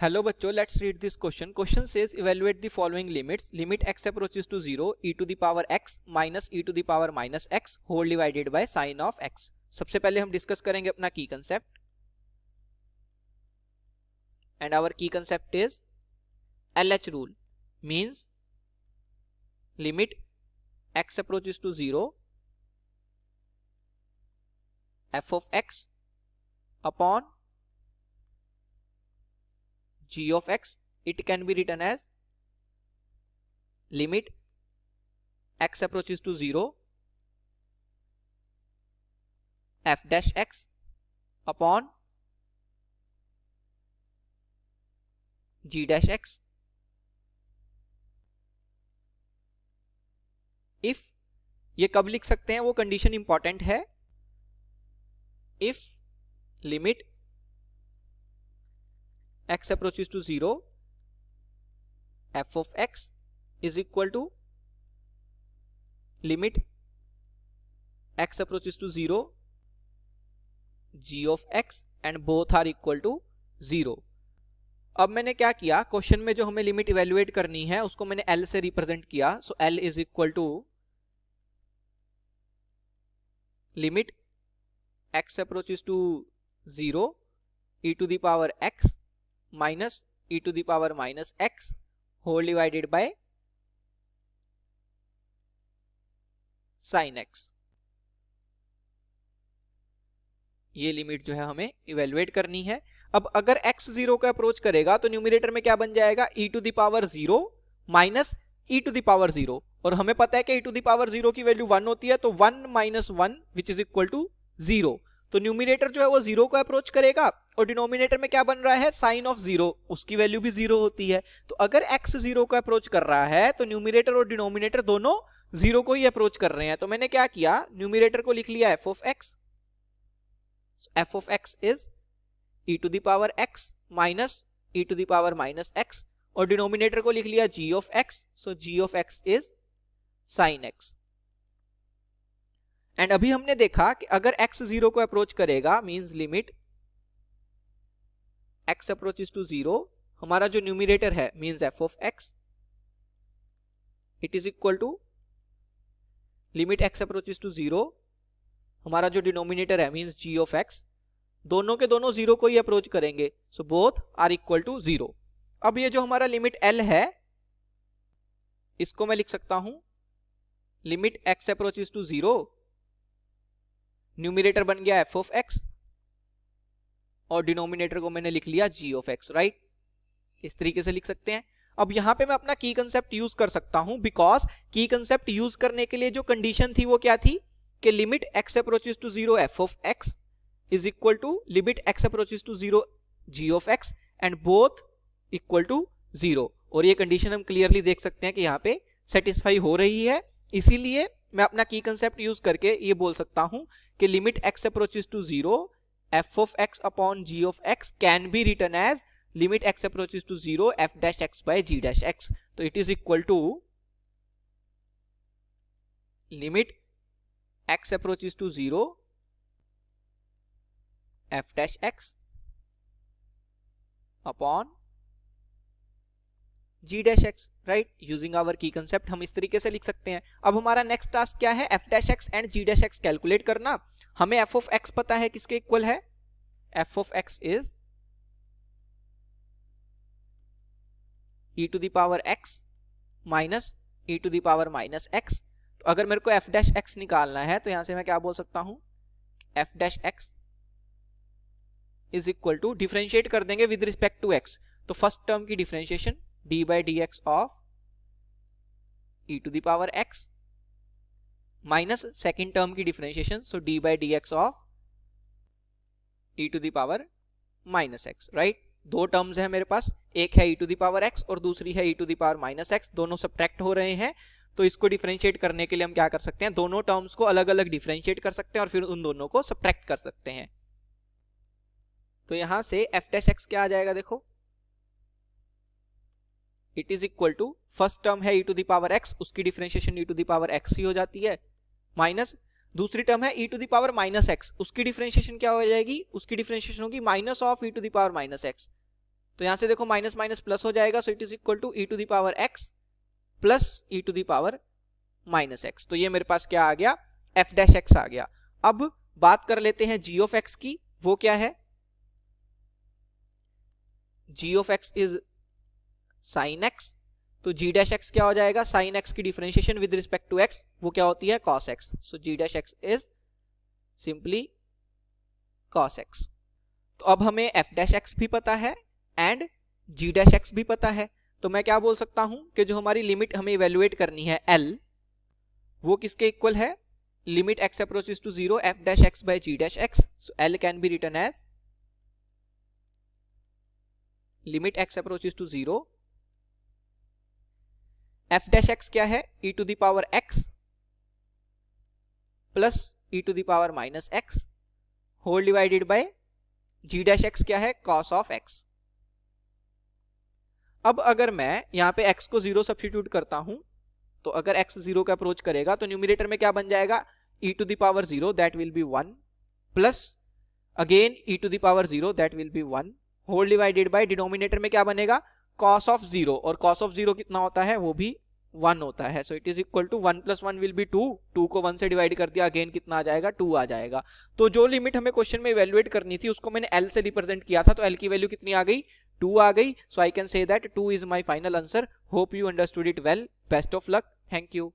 Hello बच्चों, let's read this question. Question says evaluate the following limits. Limit x approaches to 0 e to the power x minus e to the power minus x whole divided by sine of x. सबसे पहले हम discuss करेंगे अपना key concept, and our की concept is LH rule. Means limit x approaches to 0 f of x upon g of x. It can be written as limit x approaches to 0 f dash x upon g dash x. if ये कब लिख सकते हैं, वो condition important है. if limit x approaches to 0 f of x is equal to limit x approaches to 0 g of x and both are equal to 0. अब मैंने क्या किया, क्वेश्चन में जो हमें लिमिट इवेल्युएट करनी है उसको मैंने L से रिप्रेजेंट किया. So L is equal to limit x approaches to 0 e to the power x minus e to the power minus x whole divided by sin x. ये लिमिट जो है हमें इवेल्युएट करनी है. अब अगर x 0 को अप्रोच करेगा तो न्यूमरेटर में क्या बन जाएगा, e to the power 0 minus e to the power 0. और हमें पता है कि e टू द पावर 0 की वैल्यू 1 होती है, तो 1 minus 1 which is equal to 0. तो न्यूमरेटर जो है वो 0 को अप्रोच करेगा और डिनोमिनेटर में क्या बन रहा है, साइन ऑफ 0, उसकी वैल्यू भी 0 होती है. तो अगर x 0 को अप्रोच कर रहा है तो न्यूमरेटर और डिनोमिनेटर दोनों 0 को ही अप्रोच कर रहे हैं. तो मैंने क्या किया, न्यूमरेटर को लिख लिया f of x. f of x is e to the power x minus e to the power minus x और डिनोमिनेटर को लिख लिया g of x. so g of x is sin x. And अभी हमने देखा कि अगर x 0 को अप्रोच करेगा means limit x approaches to 0, हमारा जो न्यूमरेटर है means f of x, it is equal to limit x approaches to 0, हमारा जो डिनोमिनेटर है मींस g of x. दोनों के दोनों 0 को ही अप्रोच करेंगे, so both are equal to 0. अब ये जो हमारा लिमिट L है इसको मैं लिख सकता हूं limit x approaches to 0, numerator बन गया f of x और डिनोमिनेटर को मैंने लिख लिया g of x. राइट, इस तरीके से लिख सकते हैं. अब यहां पे मैं अपना की कंसेप्ट यूज कर सकता हूं, बिकॉज की कंसेप्ट यूज करने के लिए जो कंडीशन थी वो क्या थी कि limit x approaches to 0 f of x is equal to limit x approaches to 0 g of x and both equal to 0. और ये कंडीशन हम क्लियरली देख सकते हैं कि यहाँ पे सेटिस्फाई हो रही है. इसीलिए मैं अपना की कंसेप्ट यूज करके ये बोल सकता हूं कि limit x approaches to 0 f of x upon g of x can be written as limit x approaches to 0 f dash x by g dash x. तो it is equal to limit x approaches to 0 f dash x upon g dash x. Right, using our की concept हम इस तरीके से लिख सकते हैं. अब हमारा नेक्स्ट टास्क क्या है, f dash x and g dash x calculate करना. हमें f of x पता है किसके इक्वल है, f of x is e to the power x minus e to the power minus x. तो अगर मेरे को f dash x निकालना है तो यहां से मैं क्या बोल सकता हूं, f dash x is equal to, differentiate कर देंगे विद रिस्पेक्ट टू x. तो फर्स्ट टर्म की differentiation d by dx of e to the power x minus second term की differentiation, so d by dx of e to the power minus x. Right, दो terms है मेरे पास, एक है e to the power x और दूसरी है e to the power minus x. दोनों सब्ट्रैक्ट हो रहे हैं, तो इसको डिफरेंशिएट करने के लिए हम क्या कर सकते हैं, दोनों टर्म्स को अलग अलग डिफरेंशिएट कर सकते हैं और फिर उन दोनों को सब्ट्रैक्ट कर सकते हैं. तो यहां से f dash x क्या आ जाएगा, देखो it is equal to, first term है e to the power x, उसकी differentiation e to the power x ही हो जाती है, माइनस दूसरी टर्म है e to the power minus x, उसकी डिफरेंशिएशन क्या हो जाएगी, उसकी डिफरेंशिएशन होगी minus of e to the power minus x. तो यहां से देखो माइनस माइनस प्लस हो जाएगा, so it is equal to e to the power x plus e to the power minus x. तो ये मेरे पास क्या आ गया, एफ डैश एक्स आ गया। अब बात कर लेते हैं जी ऑफ एक्स की, वो क्या है, G of x is sine x, तो जी डैश एक्स क्या हो जाएगा, साइन एक्स की differentiation with respect to x वो क्या होती है, cos x, so G dash x is simply cos x. तो अब हमें एफ डैश एक्स भी पता है एंड जी डैश एक्स भी पता है, तो मैं क्या बोल सकता हूं कि जो हमारी लिमिट हमें इवेल्युएट करनी है एल, वो किसके इक्वल है, limit x approaches to 0 f dash x by g dash x, so l can be written as limit x approaches to 0 f dash x क्या है, e to the power x plus e to the power minus x whole divided by g dash x क्या है, cos of x. अब अगर मैं यहां पे x को 0 सब्स्टिट्यूट करता हूं, तो अगर x 0 का अप्रोच करेगा तो न्यूमरेटर में क्या बन जाएगा, e to the power 0 that will be 1 plus again e to the power 0 that will be 1 whole divided by denominator में क्या बनेगा, cos ऑफ 0, और cos ऑफ 0 कितना होता है, वो भी 1 होता है, so it is equal to 1 plus 1 will be 2, 2 को 1 से डिवाइड कर दिया, अगेन कितना आ जाएगा, 2 आ जाएगा। तो जो लिमिट हमें क्वेश्चन में इवेल्युएट करनी थी उसको मैंने l से रिप्रेजेंट किया था, तो l की वैल्यू कितनी आ गई, 2 आ गई, so I can say that 2 is my final answer. Hope you understood it well. Best of luck. Thank you.